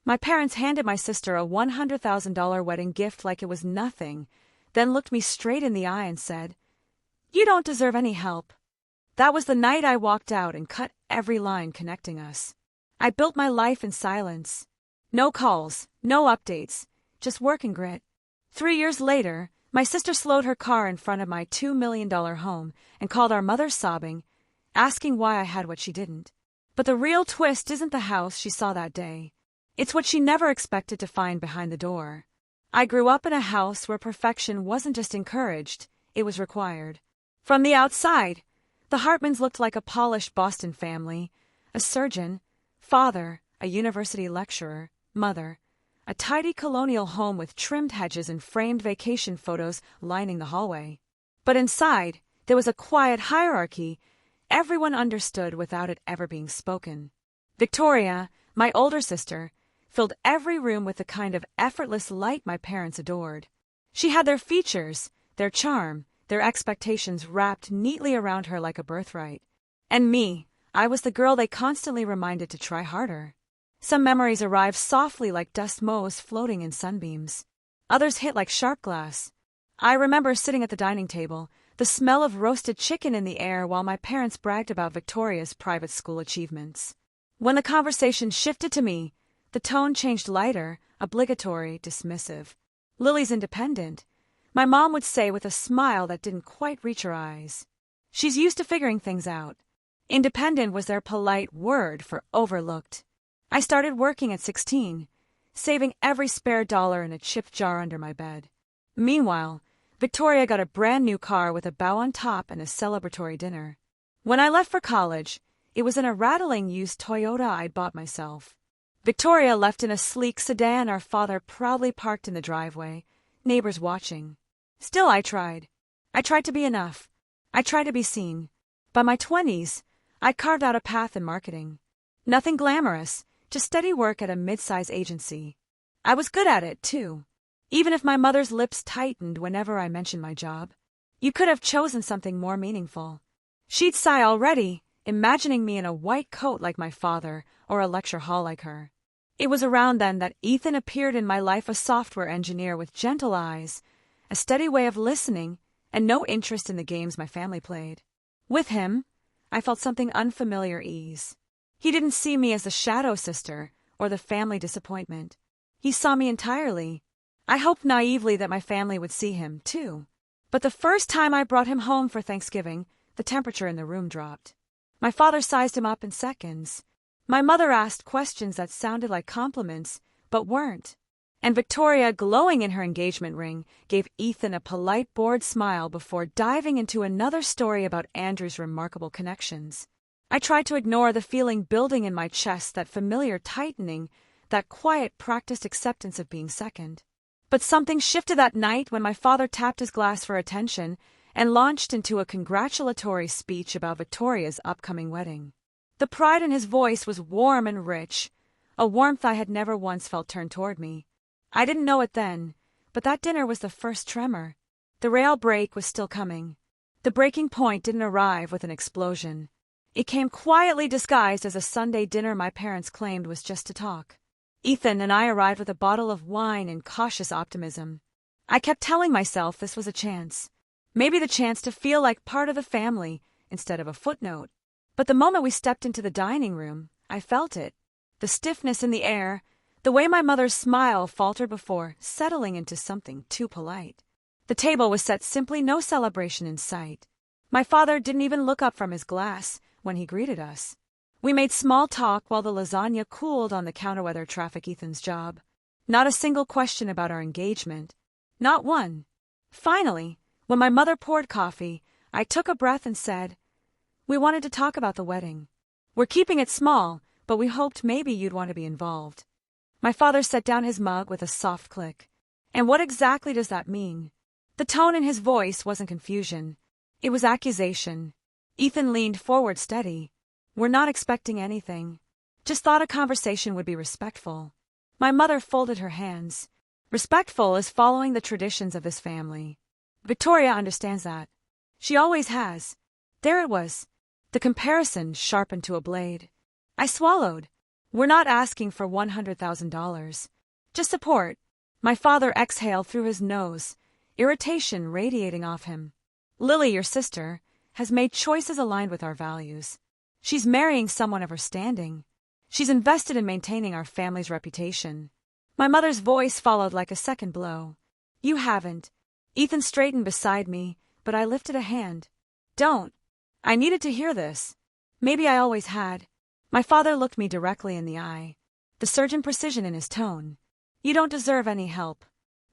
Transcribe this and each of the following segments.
My parents handed my sister a $100,000 wedding gift like it was nothing, then looked me straight in the eye and said, "You don't deserve any help." That was the night I walked out and cut every line connecting us. I built my life in silence. No calls, no updates, just work and grit. 3 years later, my sister slowed her car in front of my $2 million home and called our mother sobbing, asking why I had what she didn't. But the real twist isn't the house she saw that day. It's what she never expected to find behind the door. I grew up in a house where perfection wasn't just encouraged, it was required. From the outside, the Hartmans looked like a polished Boston family: a surgeon, father, a university lecturer, mother, a tidy colonial home with trimmed hedges and framed vacation photos lining the hallway. But inside, there was a quiet hierarchy everyone understood without it ever being spoken. Victoria, my older sister, filled every room with the kind of effortless light my parents adored. She had their features, their charm, their expectations wrapped neatly around her like a birthright. And me, I was the girl they constantly reminded to try harder. Some memories arrived softly like dust motes floating in sunbeams. Others hit like sharp glass. I remember sitting at the dining table, the smell of roasted chicken in the air while my parents bragged about Victoria's private school achievements. When the conversation shifted to me, the tone changed lighter, obligatory, dismissive. "Lily's independent," my mom would say with a smile that didn't quite reach her eyes. "She's used to figuring things out." Independent was their polite word for overlooked. I started working at 16, saving every spare dollar in a chip jar under my bed. Meanwhile, Victoria got a brand new car with a bow on top and a celebratory dinner. When I left for college, it was in a rattling used Toyota I'd bought myself. Victoria left in a sleek sedan our father proudly parked in the driveway, neighbors watching. Still I tried. I tried to be enough. I tried to be seen. By my 20s, I'd carved out a path in marketing. Nothing glamorous, just steady work at a mid-size agency. I was good at it, too, even if my mother's lips tightened whenever I mentioned my job. "You could have chosen something more meaningful." She'd sigh already, imagining me in a white coat like my father or a lecture hall like her. It was around then that Ethan appeared in my life, a software engineer with gentle eyes, a steady way of listening, and no interest in the games my family played. With him, I felt something unfamiliar ease. He didn't see me as the shadow sister or the family disappointment. He saw me entirely. I hoped naively that my family would see him, too. But the first time I brought him home for Thanksgiving, the temperature in the room dropped. My father sized him up in seconds. My mother asked questions that sounded like compliments, but weren't. And Victoria, glowing in her engagement ring, gave Ethan a polite, bored smile before diving into another story about Andrew's remarkable connections. I tried to ignore the feeling building in my chest, that familiar tightening, that quiet, practiced acceptance of being second. But something shifted that night when my father tapped his glass for attention and launched into a congratulatory speech about Victoria's upcoming wedding. The pride in his voice was warm and rich, a warmth I had never once felt turned toward me. I didn't know it then, but that dinner was the first tremor. The rail break was still coming. The breaking point didn't arrive with an explosion. It came quietly disguised as a Sunday dinner my parents claimed was just to talk. Ethan and I arrived with a bottle of wine and cautious optimism. I kept telling myself this was a chance. Maybe the chance to feel like part of the family instead of a footnote. But the moment we stepped into the dining room, I felt it. The stiffness in the air, the way my mother's smile faltered before settling into something too polite. The table was set simply, no celebration in sight. My father didn't even look up from his glass when he greeted us. We made small talk while the lasagna cooled on the counter-weather traffic Ethan's job. Not a single question about our engagement. Not one. Finally, when my mother poured coffee, I took a breath and said, "We wanted to talk about the wedding. We're keeping it small, but we hoped maybe you'd want to be involved." My father set down his mug with a soft click. "And what exactly does that mean?" The tone in his voice wasn't confusion. It was accusation. Ethan leaned forward steady. "We're not expecting anything. Just thought a conversation would be respectful." My mother folded her hands. "Respectful is following the traditions of this family. Victoria understands that. She always has." There it was. The comparison sharpened to a blade. I swallowed. We're not asking for $100,000. Just support. My father exhaled through his nose, irritation radiating off him. Lily, your sister, has made choices aligned with our values. She's marrying someone of her standing. She's invested in maintaining our family's reputation. My mother's voice followed like a second blow. You haven't. Ethan straightened beside me, but I lifted a hand. Don't. I needed to hear this. Maybe I always had. My father looked me directly in the eye, the surgeon precision in his tone. You don't deserve any help.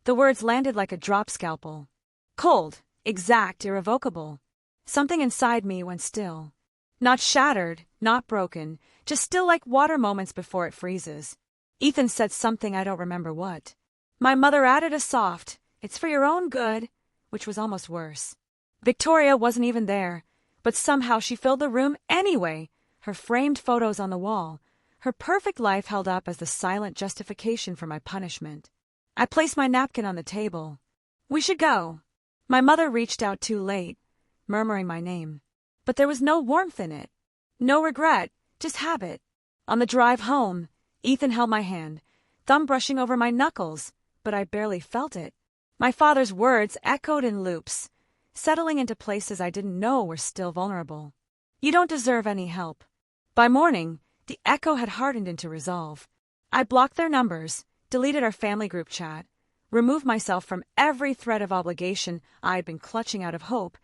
The words landed like a drop scalpel. Cold, exact, irrevocable. Something inside me went still. Not shattered, not broken, just still like water moments before it freezes. Ethan said something I don't remember what. My mother added a soft, "It's for your own good," which was almost worse. Victoria wasn't even there, but somehow she filled the room anyway, her framed photos on the wall, her perfect life held up as the silent justification for my punishment. I placed my napkin on the table. We should go. My mother reached out too late, murmuring my name. But there was no warmth in it. No regret, just habit. On the drive home, Ethan held my hand, thumb brushing over my knuckles, but I barely felt it. My father's words echoed in loops, settling into places I didn't know were still vulnerable. You don't deserve any help. By morning, the echo had hardened into resolve. I blocked their numbers, deleted our family group chat, removed myself from every thread of obligation I had been clutching out of hope,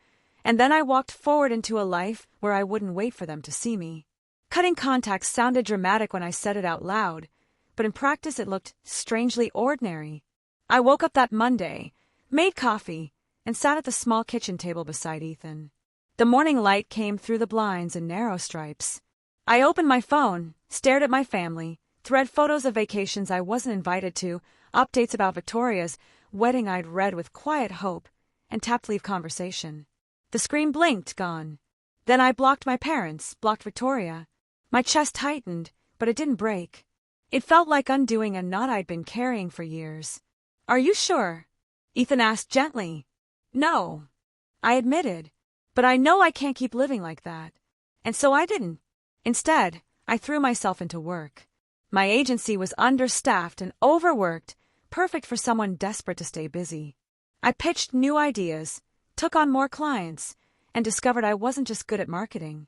and then I walked forward into a life where I wouldn't wait for them to see me. Cutting contact sounded dramatic when I said it out loud, but in practice it looked strangely ordinary. I woke up that Monday, made coffee, and sat at the small kitchen table beside Ethan. The morning light came through the blinds in narrow stripes. I opened my phone, stared at my family, thread photos of vacations I wasn't invited to, updates about Victoria's wedding I'd read with quiet hope, and tapped leave conversation. The screen blinked, gone. Then I blocked my parents, blocked Victoria. My chest tightened, but it didn't break. It felt like undoing a knot I'd been carrying for years. Are you sure? Ethan asked gently. No, I admitted, but I know I can't keep living like that. And so I didn't. Instead, I threw myself into work. My agency was understaffed and overworked, perfect for someone desperate to stay busy. I pitched new ideas, took on more clients, and discovered I wasn't just good at marketing.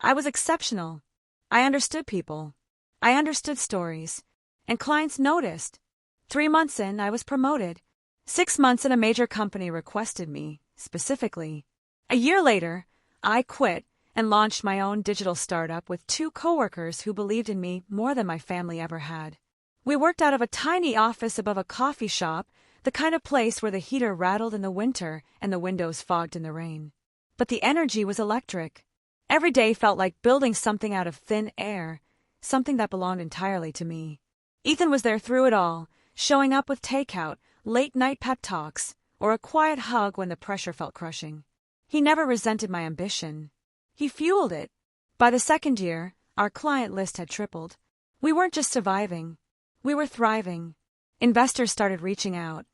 I was exceptional. I understood people. I understood stories. And clients noticed. 3 months in, I was promoted. 6 months in, a major company requested me, specifically. A year later, I quit and launched my own digital startup with 2 coworkers who believed in me more than my family ever had. We worked out of a tiny office above a coffee shop, the kind of place where the heater rattled in the winter and the windows fogged in the rain. But the energy was electric. Every day felt like building something out of thin air, something that belonged entirely to me. Ethan was there through it all, showing up with takeout, late-night pep talks, or a quiet hug when the pressure felt crushing. He never resented my ambition. He fueled it. By the second year, our client list had tripled. We weren't just surviving. We were thriving. Investors started reaching out.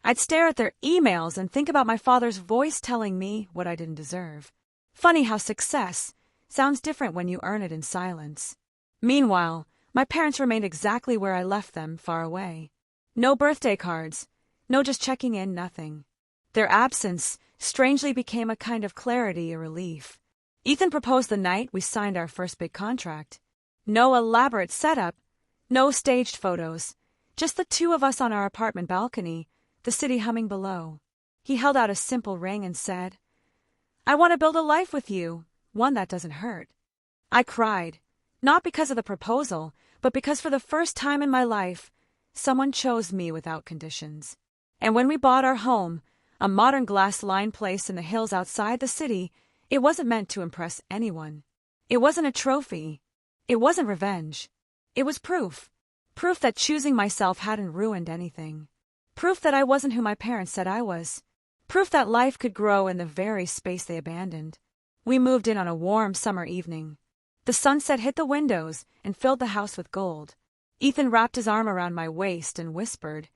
I'd stare at their emails and think about my father's voice telling me what I didn't deserve. Funny how success sounds different when you earn it in silence. Meanwhile, my parents remained exactly where I left them, far away. No birthday cards, no just checking in, nothing. Their absence strangely became a kind of clarity, a relief. Ethan proposed the night we signed our first big contract. No elaborate setup, no staged photos, just the 2 of us on our apartment balcony, the city humming below. He held out a simple ring and said, "I want to build a life with you, one that doesn't hurt." I cried, not because of the proposal, but because for the first time in my life, someone chose me without conditions. And when we bought our home, a modern glass-lined place in the hills outside the city, it wasn't meant to impress anyone. It wasn't a trophy. It wasn't revenge. It was proof. Proof that choosing myself hadn't ruined anything. Proof that I wasn't who my parents said I was. Proof that life could grow in the very space they abandoned. We moved in on a warm summer evening. The sunset hit the windows and filled the house with gold. Ethan wrapped his arm around my waist and whispered,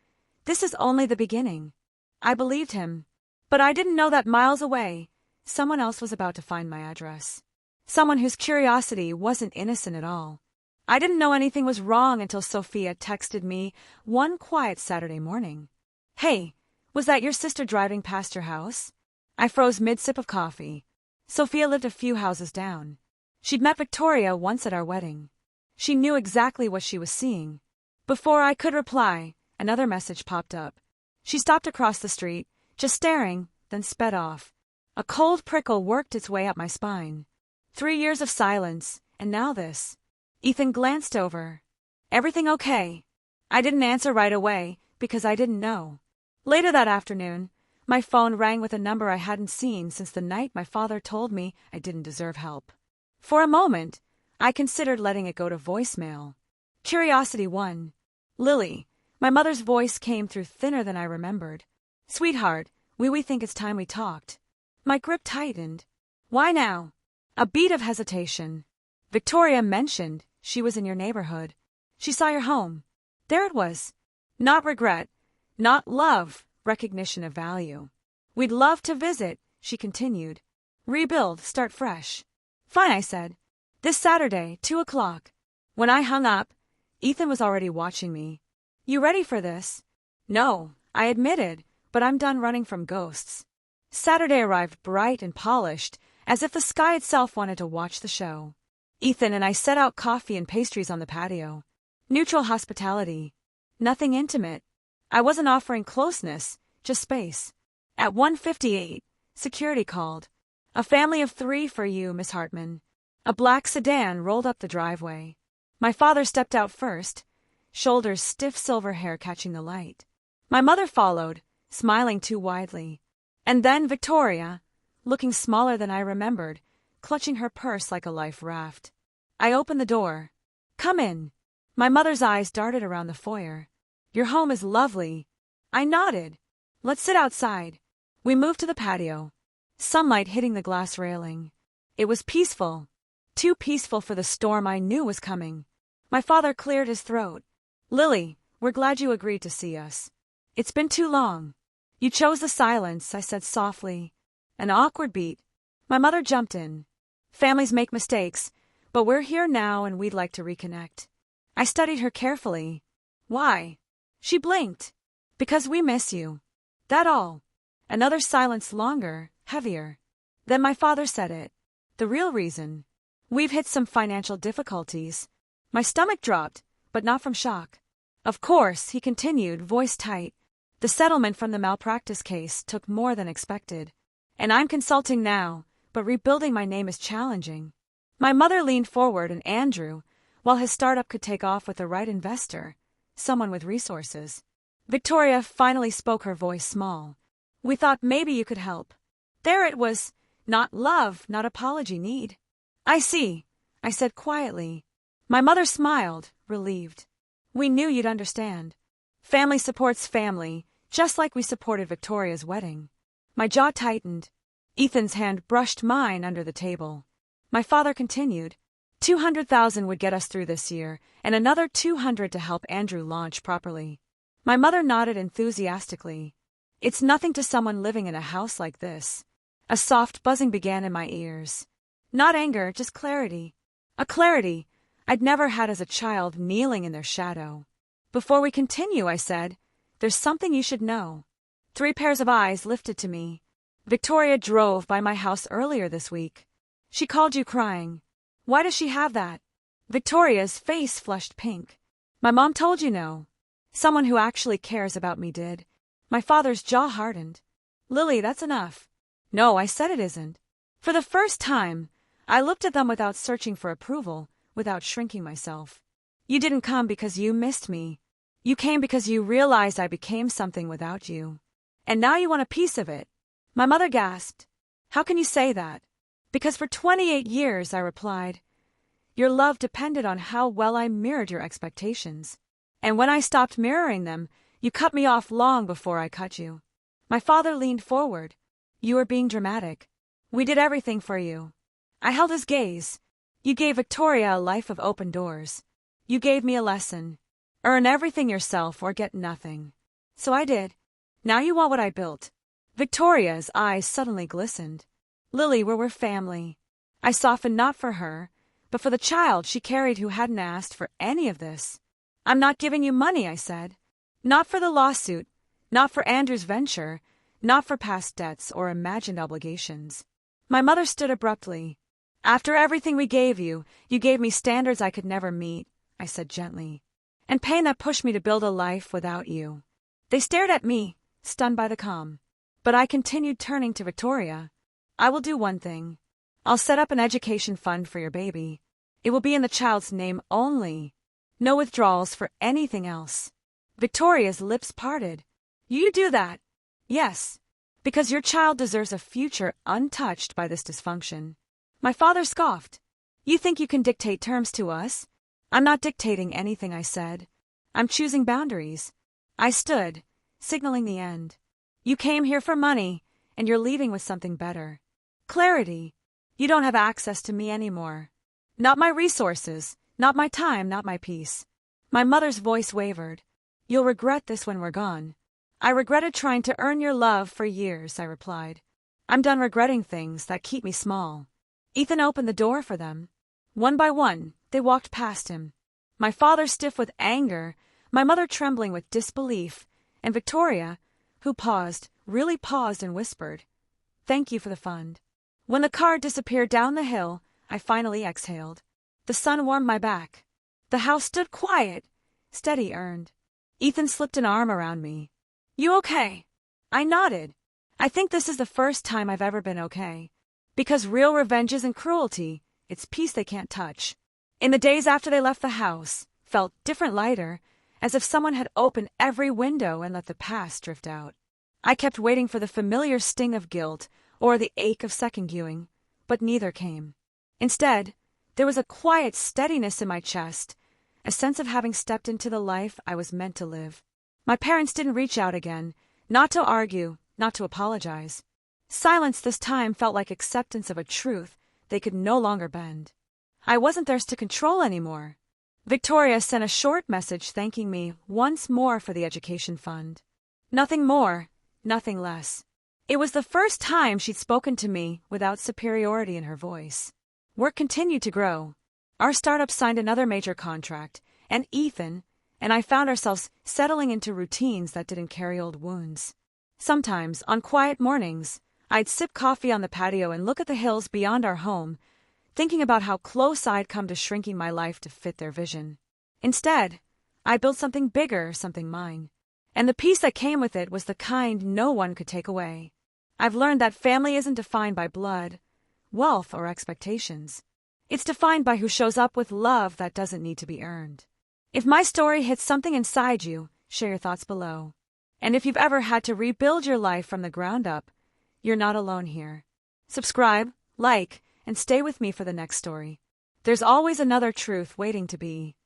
"This is only the beginning." I believed him, but I didn't know that miles away, someone else was about to find my address. Someone whose curiosity wasn't innocent at all. I didn't know anything was wrong until Sophia texted me one quiet Saturday morning. "Hey, was that your sister driving past your house?" I froze mid-sip of coffee. Sophia lived a few houses down. She'd met Victoria once at our wedding. She knew exactly what she was seeing. Before I could reply, another message popped up. She stopped across the street, just staring, then sped off. A cold prickle worked its way up my spine. 3 years of silence, and now this. Ethan glanced over. "Everything okay?" I didn't answer right away, because I didn't know. Later that afternoon, my phone rang with a number I hadn't seen since the night my father told me I didn't deserve help. For a moment, I considered letting it go to voicemail. Curiosity won. "Lily," my mother's voice came through thinner than I remembered. "Sweetheart, we think it's time we talked." My grip tightened. "Why now?" A beat of hesitation. "Victoria mentioned she was in your neighborhood. She saw your home." There it was. Not regret, not love, recognition of value. "We'd love to visit," she continued. "Rebuild, start fresh." "Fine," I said. "This Saturday, 2 o'clock. When I hung up, Ethan was already watching me. "You ready for this?" "No," I admitted, "but I'm done running from ghosts." Saturday arrived bright and polished, as if the sky itself wanted to watch the show. Ethan and I set out coffee and pastries on the patio. Neutral hospitality. Nothing intimate. I wasn't offering closeness, just space. At 1:58, security called. "A family of 3 for you, Miss Hartman." A black sedan rolled up the driveway. My father stepped out first, shoulders stiff, silver hair catching the light. My mother followed, smiling too widely. And then Victoria, looking smaller than I remembered, clutching her purse like a life raft. I opened the door. "Come in." My mother's eyes darted around the foyer. "Your home is lovely." I nodded. "Let's sit outside." We moved to the patio. Sunlight hitting the glass railing. It was peaceful. Too peaceful for the storm I knew was coming. My father cleared his throat. "Lily, we're glad you agreed to see us. It's been too long." "You chose the silence," I said softly. An awkward beat. My mother jumped in. "Families make mistakes, but we're here now and we'd like to reconnect." I studied her carefully. "Why?" She blinked. "Because we miss you. That all." Another silence, longer, heavier. Then my father said it. "The real reason. We've hit some financial difficulties." My stomach dropped, but not from shock. "Of course," he continued, voice tight. "The settlement from the malpractice case took more than expected. And I'm consulting now, but rebuilding my name is challenging." My mother leaned forward, and Andrew, while his startup could take off with the right investor, someone with resources. Victoria finally spoke, her voice small. "We thought maybe you could help." There it was. Not love, not apology need. "I see," I said quietly. My mother smiled, relieved. "We knew you'd understand. Family supports family, just like we supported Victoria's wedding." My jaw tightened. Ethan's hand brushed mine under the table. My father continued. 200,000 would get us through this year, and another 200 to help Andrew launch properly. My mother nodded enthusiastically. "It's nothing to someone living in a house like this." A soft buzzing began in my ears. Not anger, just clarity. A clarity I'd never had as a child, kneeling in their shadow. "Before we continue," I said, "there's something you should know." 3 pairs of eyes lifted to me. "Victoria drove by my house earlier this week. She called you crying." "Why does she have that?" Victoria's face flushed pink. "My mom told you no. Someone who actually cares about me did." My father's jaw hardened. "Lily, that's enough." "No, I said it isn't." For the first time, I looked at them without searching for approval, without shrinking myself. "You didn't come because you missed me. You came because you realized I became something without you. And now you want a piece of it." My mother gasped. "How can you say that?" "Because for 28 years," I replied, "your love depended on how well I mirrored your expectations. And when I stopped mirroring them, you cut me off long before I cut you." My father leaned forward. "You were being dramatic. We did everything for you." I held his gaze. "You gave Victoria a life of open doors. You gave me a lesson. Earn everything yourself or get nothing. So I did. Now you want what I built." Victoria's eyes suddenly glistened. "Lily, we're family." I softened, not for her, but for the child she carried who hadn't asked for any of this. I'm not giving you money, I said. Not for the lawsuit, not for Andrew's venture, not for past debts or imagined obligations. My mother stood abruptly. After everything we gave you gave me standards I could never meet, I said gently, and pain that pushed me to build a life without you. They stared at me, stunned by the calm. But I continued, turning to Victoria. I will do one thing. I'll set up an education fund for your baby. It will be in the child's name only. No withdrawals for anything else. Victoria's lips parted. You do that? Yes, because your child deserves a future untouched by this dysfunction. My father scoffed. You think you can dictate terms to us? I'm not dictating anything, I said. I'm choosing boundaries. I stood, signaling the end. You came here for money, and you're leaving with something better. Clarity. You don't have access to me anymore. Not my resources, not my time, not my peace. My mother's voice wavered. You'll regret this when we're gone. I regretted trying to earn your love for years, I replied. I'm done regretting things that keep me small. Ethan opened the door for them. One by one, they walked past him. My father stiff with anger, my mother trembling with disbelief, and Victoria, who paused, really paused and whispered, "Thank you for the fund." When the car disappeared down the hill, I finally exhaled. The sun warmed my back. The house stood quiet, steady earned. Ethan slipped an arm around me. You okay? I nodded. I think this is the first time I've ever been okay. Because real revenge isn't cruelty, it's peace they can't touch. In the days after they left the house, felt different, lighter, as if someone had opened every window and let the past drift out. I kept waiting for the familiar sting of guilt or the ache of second-guessing, but neither came. Instead, there was a quiet steadiness in my chest, a sense of having stepped into the life I was meant to live. My parents didn't reach out again, not to argue, not to apologize. Silence this time felt like acceptance of a truth they could no longer bend. I wasn't theirs to control anymore. Victoria sent a short message thanking me once more for the education fund. Nothing more, nothing less. It was the first time she'd spoken to me without superiority in her voice. Work continued to grow. Our startup signed another major contract, and Ethan and I found ourselves settling into routines that didn't carry old wounds. Sometimes, on quiet mornings, I'd sip coffee on the patio and look at the hills beyond our home, thinking about how close I'd come to shrinking my life to fit their vision. Instead, I built something bigger, something mine. And the peace that came with it was the kind no one could take away. I've learned that family isn't defined by blood, wealth, or expectations. It's defined by who shows up with love that doesn't need to be earned. If my story hits something inside you, share your thoughts below. And if you've ever had to rebuild your life from the ground up, you're not alone here. Subscribe, like, and stay with me for the next story. There's always another truth waiting to be